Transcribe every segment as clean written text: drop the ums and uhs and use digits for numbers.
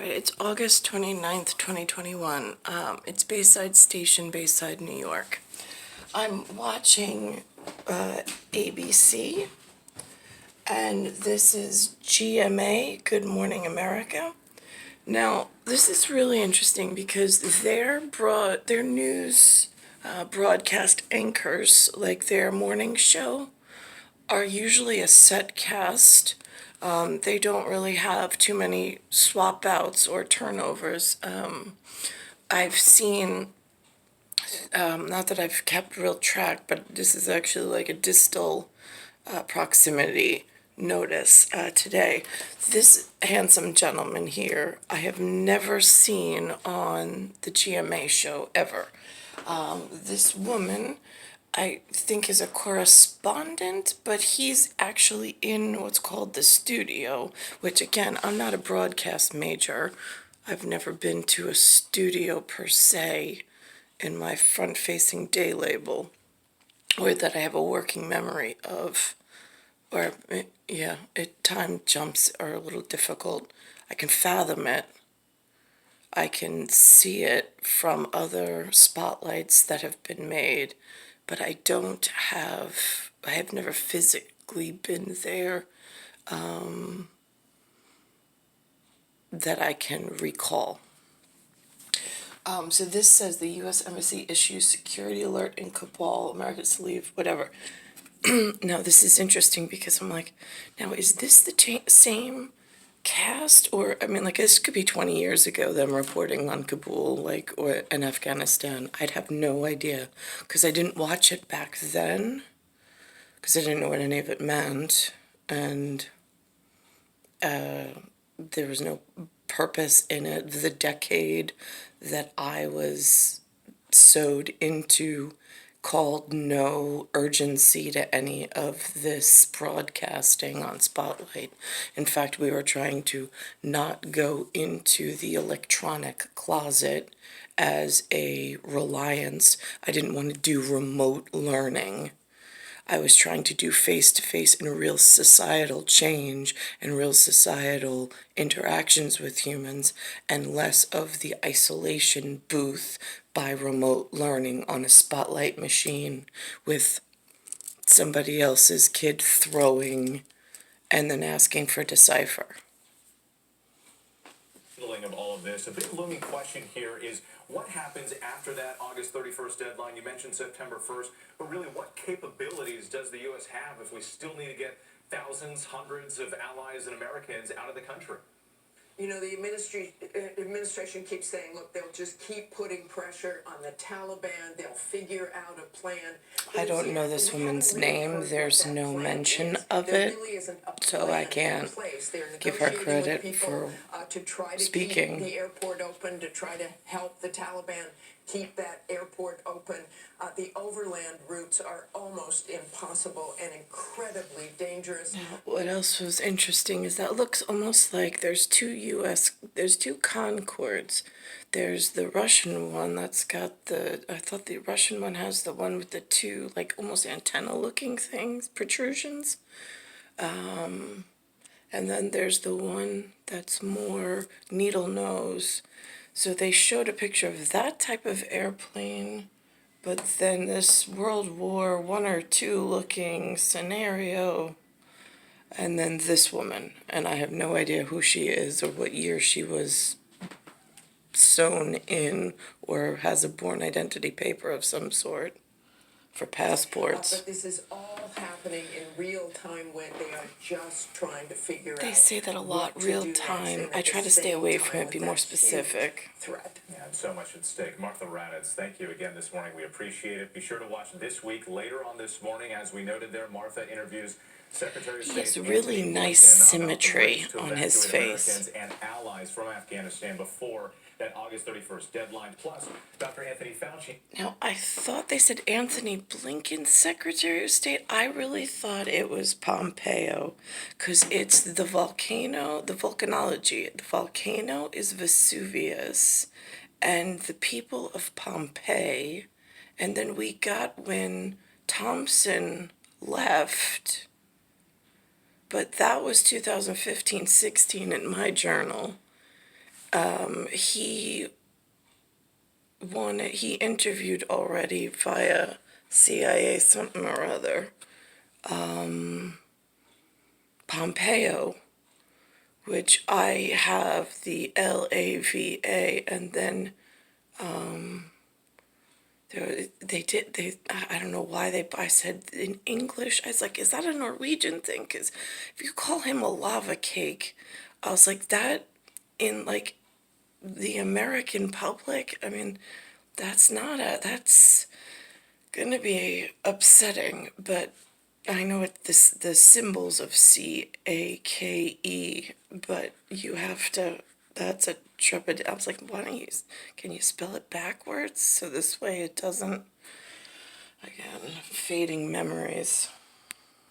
right, it's August 29th, 2021. It's Bayside Station, Bayside, New York. I'm watching ABC, and this is GMA, Good Morning America. Now, this is really interesting because their news broadcast anchors, like their morning show, are usually a set cast. They don't really have too many swap outs or turnovers. I've seen, not that I've kept real track, but this is actually like a distal proximity notice today. This handsome gentleman here, I have never seen on the GMA show ever. This woman, I think, is a correspondent, but he's actually in what's called the studio, which, again, I'm not a broadcast major. I've never been to a studio per se in my front-facing day label, or that I have a working memory of. Or, yeah, time jumps are a little difficult. I can fathom it. I can see it from other spotlights that have been made, but I have never physically been there that I can recall. So this says the U.S. Embassy issues security alert in Kabul, Americans to leave, whatever. Now, this is interesting because I'm like, now, is this the same cast? Or, I mean, like, this could be 20 years ago, them reporting on Kabul, like, or in Afghanistan. I'd have no idea, because I didn't watch it back then, because I didn't know what any of it meant, and there was no purpose in it. The decade that I was sewed into called no urgency to any of this broadcasting on Spotlight. In fact, we were trying to not go into the electronic closet as a reliance. I didn't want to do remote learning. I was trying to do face-to-face and real societal change and real societal interactions with humans, and less of the isolation booth by remote learning on a Spotlight machine with somebody else's kid throwing and then asking for decipher. Of all of this, a big looming question here is what happens after that August 31st deadline? You mentioned September 1st, but really what capabilities does the U.S. have if we still need to get thousands, hundreds of allies and Americans out of the country? You know, the administration keeps saying, look, they'll just keep putting pressure on the Taliban. They'll figure out a plan. I don't know this woman's name. There's no mention of it, so I can't give her credit for speaking. The airport open, to try to help the Taliban keep that airport open. The overland routes are almost impossible and incredibly dangerous. What else was interesting is that it looks almost like there's two Concords. There's the Russian one that's got I thought the Russian one has the one with the two, like, almost antenna-looking things, protrusions. And then there's the one that's more needle nose. So they showed a picture of that type of airplane, but then this World War I or II looking scenario, and then this woman. And I have no idea who she is or what year she was sewn in or has a born identity paper of some sort for passports. But this is all happening in real time when they are just trying to figure out. They say that a lot, real time. I try to stay away from it, be more specific. Threat. Yeah, and so much at stake. Martha Raddatz, thank you again this morning. We appreciate it. Be sure to watch This Week later on this morning. As we noted there, Martha interviews Secretary of State. He has really nice symmetry on his face. And allies from Afghanistan before that August 31st deadline. Plus, Dr. Anthony Fauci. Now, I thought they said Anthony Blinken, Secretary of State. I really thought it was Pompeo, because it's the volcano, the volcanology. The volcano is Vesuvius, and the people of Pompeii. And then we got when Thompson left, but that was 2015-16 in my journal. he he interviewed already via CIA something or other, Pompeo, which I have the LAVA, and then I don't know why I said in English, I was like, is that a Norwegian thing? Because if you call him a lava cake, I was like, that in like the American public, I mean, that's gonna be upsetting, but I know the symbols of CAKE, but you have to, that's a trepid. I was like, why don't you, can you spell it backwards? So this way it doesn't, again, fading memories.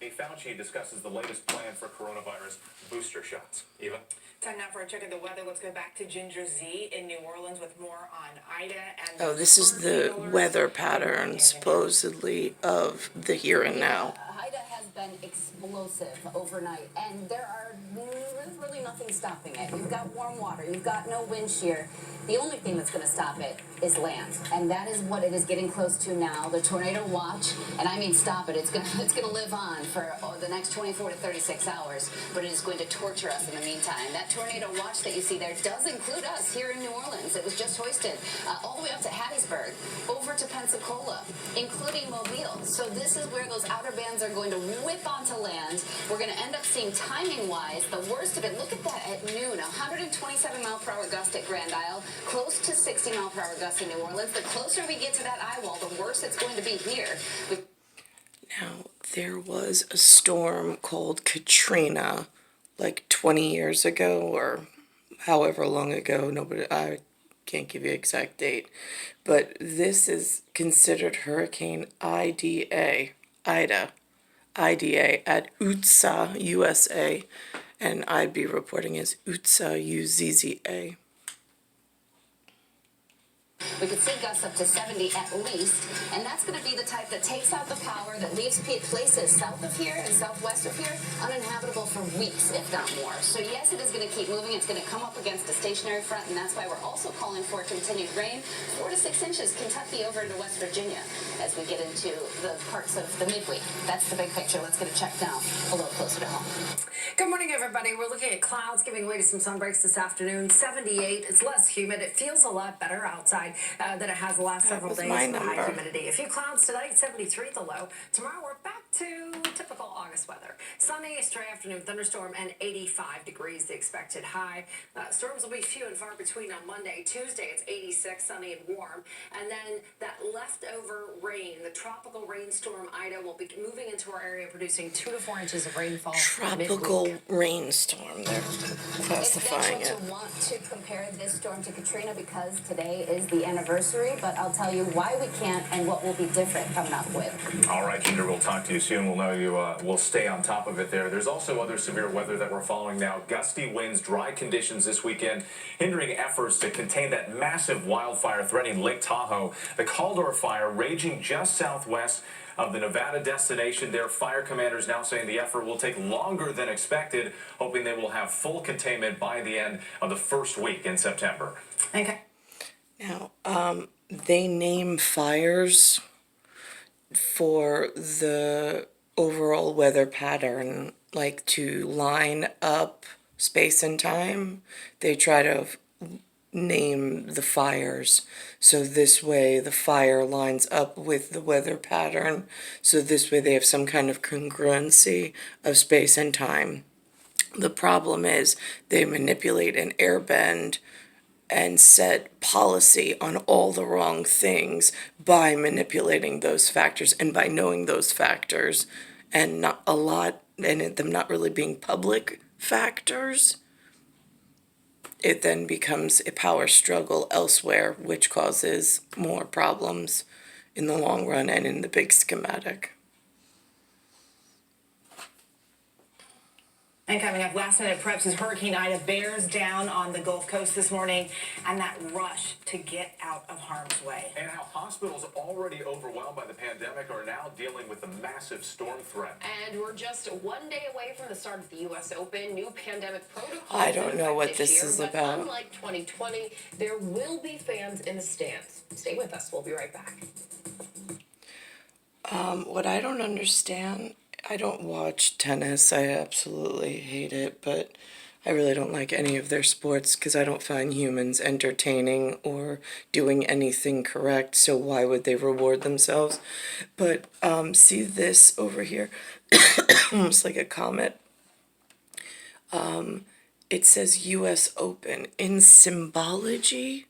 Fauci discusses the latest plan for coronavirus booster shots. Eva? Time now for a check of the weather. Let's go back to Ginger Z in New Orleans with more on Ida and Oh, this is the weather pattern, supposedly, of the here and now. Ida has been explosive overnight, and there's really nothing stopping it. You've got warm water, you've got no wind shear. The only thing that's going to stop it is land, and that is what it is getting close to now. The tornado watch, and I mean stop it. It's gonna live on for the next 24 to 36 hours, but it is going to torture us in the meantime. That tornado watch that you see there does include us here in New Orleans. It was just hoisted all the way up to Hattiesburg, over to Pensacola, including Mobile. So this is where those outer bands are going to whip onto land. We're going to end up seeing, timing-wise, the worst of it. Look at that at noon, 127 mile per hour gust at Grand Isle, close to 60 mile per hour gust in New Orleans. The closer we get to that eye wall, the worse it's going to be here. Now, there was a storm called Katrina like 20 years ago, or however long ago, I can't give you an exact date, but this is considered Hurricane Ida, at UTSA, USA, and I'd be reporting as UTSA, UZZA. We could see gusts up to 70 at least, and that's going to be the type that takes out the power, that leaves places south of here and southwest of here uninhabitable for weeks, if not more. So yes, it is going to keep moving. It's going to come up against a stationary front, and that's why we're also calling for continued rain, 4 to 6 inches, Kentucky over into West Virginia, as we get into the parts of the midweek. That's the big picture. Let's get a check now a little closer to home. Good morning, everybody. We're looking at clouds giving way to some sun breaks this afternoon. 78. It's less humid. It feels a lot better outside than it has the last several days with high humidity. A few clouds tonight, 73 the low. Tomorrow we're back to typical August weather. Sunny, stray afternoon thunderstorm, and 85 degrees the expected high. Storms will be few and far between on Monday. Tuesday it's 86, sunny and warm. And then that leftover rain, the tropical rainstorm Ida, will be moving into our area, producing 2 to 4 inches of rainfall. Tropical rainstorm, they're classifying it. It's natural to want to compare this storm to Katrina because today is the anniversary, but I'll tell you why we can't and what will be different coming up with. All right, Ginger, we'll talk to you soon. We'll know you will stay on top of it there. There's also other severe weather that we're following now. Gusty winds, dry conditions this weekend, hindering efforts to contain that massive wildfire threatening Lake Tahoe. The Caldor fire raging just southwest of the Nevada destination. Their fire commanders now saying the effort will take longer than expected, hoping they will have full containment by the end of the first week in September. Okay. Now, they name fires for the overall weather pattern, like to line up space and time. They try to name the fires so this way the fire lines up with the weather pattern, so this way they have some kind of congruency of space and time. The problem is they manipulate and airbend and set policy on all the wrong things by manipulating those factors and by knowing those factors, and not a lot, and them not really being public factors. It then becomes a power struggle elsewhere, which causes more problems in the long run and in the big schematic. And coming up, last minute preps as Hurricane Ida bears down on the Gulf Coast this morning, and that rush to get out of harm's way. And how hospitals already overwhelmed by the pandemic are now dealing with the massive storm threat. And we're just one day away from the start of the U.S. Open. New pandemic protocols. I don't know what this is about. Unlike 2020, there will be fans in the stands. Stay with us. We'll be right back. What I don't understand, I don't watch tennis. I absolutely hate it, but I really don't like any of their sports because I don't find humans entertaining or doing anything correct, so why would they reward themselves? But see this over here? Almost like a comet. It says U.S. Open. In symbology,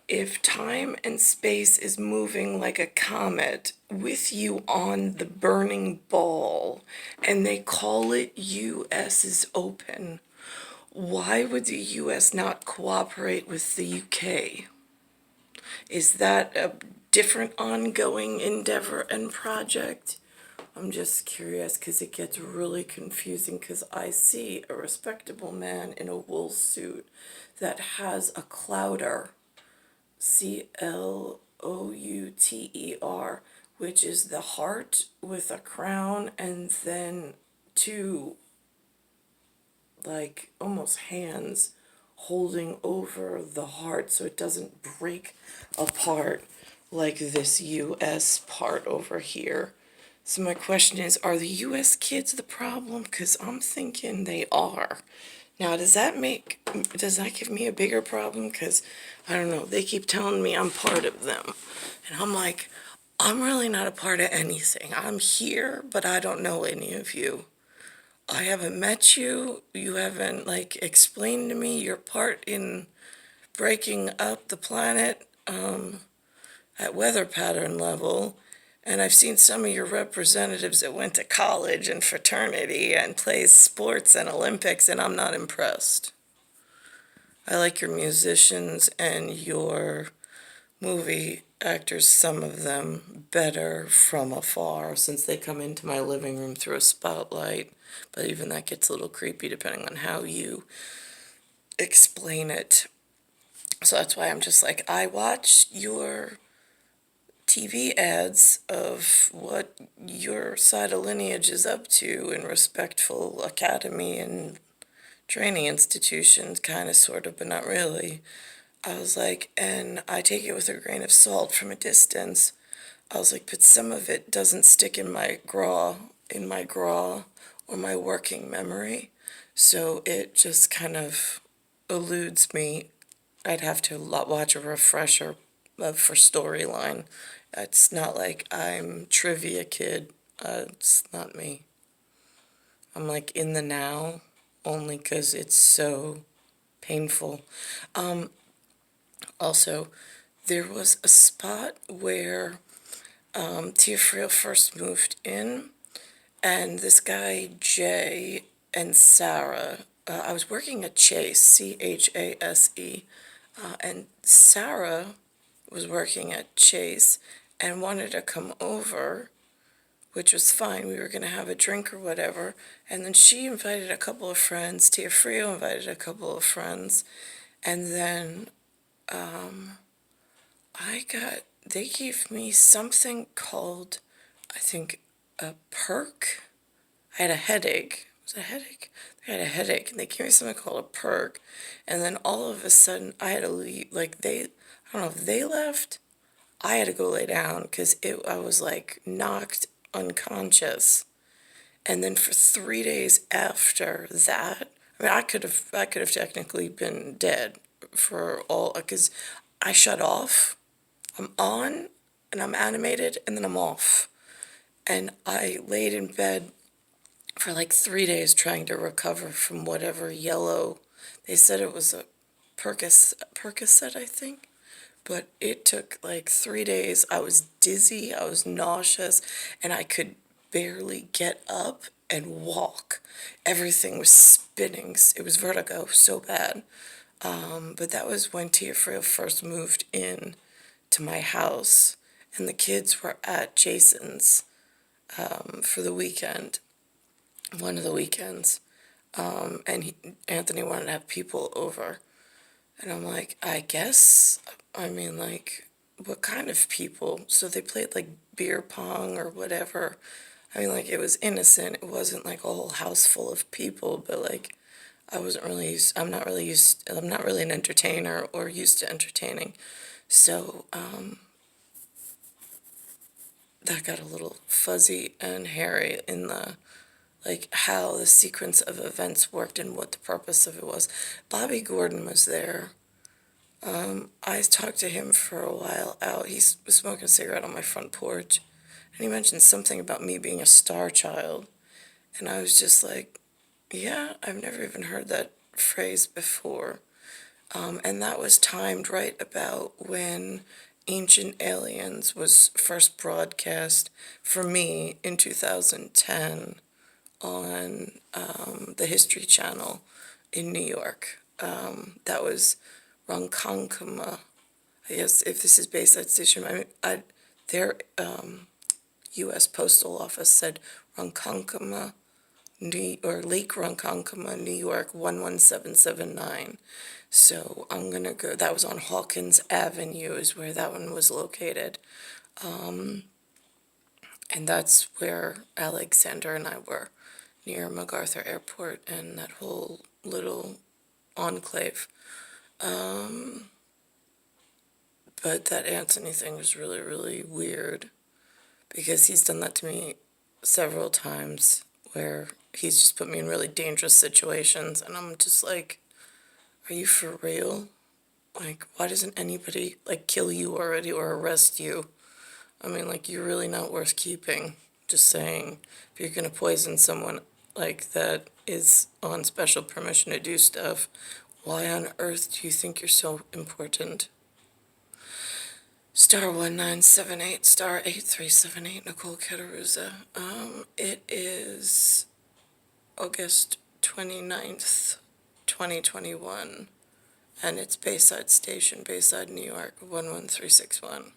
if time and space is moving like a comet with you on the burning ball and they call it U.S.'s Open, why would the U.S. not cooperate with the U.K.? Is that a different ongoing endeavor and project? I'm just curious because it gets really confusing because I see a respectable man in a wool suit that has a clouder, CLOUTER, which is the heart with a crown and then two, like, almost hands holding over the heart so it doesn't break apart like this US part over here. So my question is, are the US kids the problem? Because I'm thinking they are. Now, does that give me a bigger problem? Because, I don't know, they keep telling me I'm part of them. And I'm like, I'm really not a part of anything. I'm here, but I don't know any of you. I haven't met you. You haven't, like, explained to me your part in breaking up the planet at weather pattern level. And I've seen some of your representatives that went to college and fraternity and plays sports and Olympics, and I'm not impressed. I like your musicians and your movie actors, some of them, better from afar since they come into my living room through a spotlight. But even that gets a little creepy depending on how you explain it. So that's why I'm just like, I watch your TV ads of what your side of lineage is up to in respectful academy and training institutions, kind of, sort of, but not really. I was like, and I take it with a grain of salt from a distance. I was like, but some of it doesn't stick in my graw or my working memory, so it just kind of eludes me. I'd have to watch a refresher for storyline. It's not like I'm trivia kid. It's not me. I'm like in the now, only because it's so painful. Also, there was a spot where TEOFRIO first moved in, and this guy, Jay, and SARA, I was working at Chase, CHASE, and SARA was working at Chase and wanted to come over, which was fine. We were going to have a drink or whatever. And then she invited a couple of friends. TEOFRIO invited a couple of friends. And then they gave me something called, I think, a perk. I had a headache. Was it a headache? I had a headache, and they gave me something called a perk. And then all of a sudden, I had to leave. Like, I don't know if they left. I had to go lay down because I was, like, knocked unconscious. And then for 3 days after that, I mean, I could have technically been dead for all, because I shut off. I'm on, and I'm animated, and then I'm off. And I laid in bed for like 3 days trying to recover from whatever yellow, they said it was a Percocet, I think. But it took like 3 days. I was dizzy, I was nauseous, and I could barely get up and walk. Everything was spinning. It was vertigo so bad. But that was when TEOFRIO first moved in to my house, and the kids were at Jason's for the weekend, one of the weekends. And Anthony wanted to have people over. And I'm like, I guess, I mean, like, what kind of people? So they played like beer pong or whatever. I mean, like, it was innocent. It wasn't like a whole house full of people, but like, I'm not really an entertainer or used to entertaining. So, that got a little fuzzy and hairy in like how the sequence of events worked and what the purpose of it was. Bobby Gordon was there. I talked to him for a while out. He was smoking a cigarette on my front porch, and he mentioned something about me being a star child. And I was just like, yeah, I've never even heard that phrase before. And that was timed right about when Ancient Aliens was first broadcast for me in 2010 on the History Channel in New York. That was Ronkonkoma. I guess if this is Bayside Station, their U.S. Postal Office said Ronkonkoma, or Lake Ronkonkoma, New York 11779. So I'm gonna go. That was on Hawkins Avenue, is where that one was located, and that's where Alexander and I were, near MacArthur Airport and that whole little enclave. But that Anthony thing was really, really weird, because he's done that to me several times where he's just put me in really dangerous situations, and I'm just like, are you for real? Like, why doesn't anybody, like, kill you already or arrest you? I mean, like, you're really not worth keeping. Just saying, if you're gonna poison someone like that is on special permission to do stuff, why on earth do you think you're so important? Star 1978, star 8378, Nicole Cateruza. It is August 29th, 2021, and it's Bayside Station, Bayside, New York, 11361.